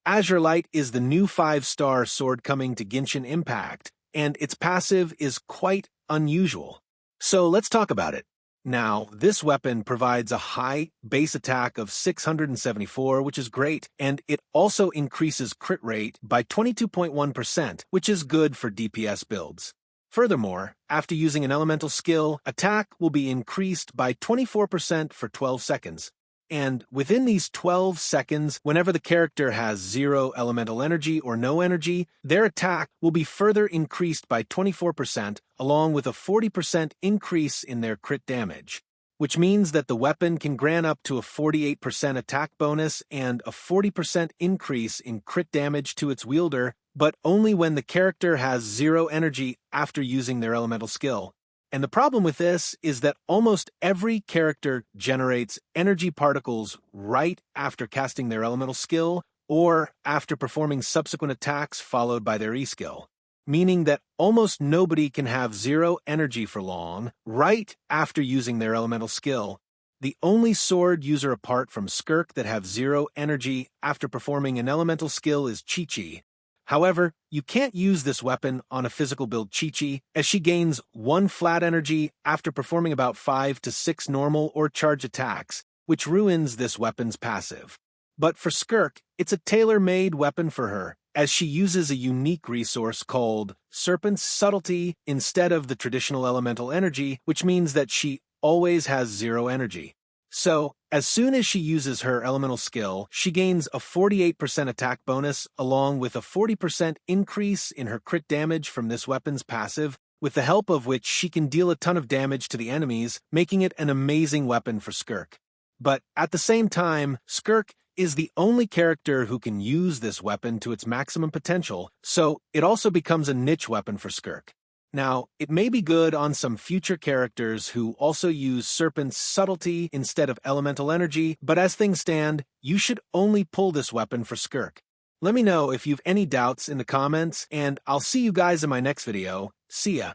Azurelight is the new 5-star sword coming to Genshin Impact, and its passive is quite unusual. So let's talk about it. Now, this weapon provides a high base attack of 674, which is great, and it also increases crit rate by 22.1%, which is good for DPS builds. Furthermore, after using an elemental skill, attack will be increased by 24% for 12 seconds. And within these 12 seconds, whenever the character has 0 elemental energy or no energy, their attack will be further increased by 24%, along with a 40% increase in their crit damage, which means that the weapon can grant up to a 48% attack bonus and a 40% increase in crit damage to its wielder, but only when the character has 0 energy after using their elemental skill. And the problem with this is that almost every character generates energy particles right after casting their elemental skill or after performing subsequent attacks followed by their E-skill, meaning that almost nobody can have 0 energy for long right after using their elemental skill. The only sword user apart from Skirk that have 0 energy after performing an elemental skill is Chi-Chi. However, you can't use this weapon on a physical build Chi-Chi, as she gains 1 flat energy after performing about 5 to 6 normal or charge attacks, which ruins this weapon's passive. But for Skirk, it's a tailor-made weapon for her, as she uses a unique resource called Serpent's Subtlety instead of the traditional elemental energy, which means that she always has 0 energy. So, as soon as she uses her elemental skill, she gains a 48% attack bonus along with a 40% increase in her crit damage from this weapon's passive, with the help of which she can deal a ton of damage to the enemies, making it an amazing weapon for Skirk. But at the same time, Skirk is the only character who can use this weapon to its maximum potential, so it also becomes a niche weapon for Skirk. Now, it may be good on some future characters who also use Serpent's Subtlety instead of elemental energy, but as things stand, you should only pull this weapon for Skirk. Let me know if you've any doubts in the comments, and I'll see you guys in my next video. See ya.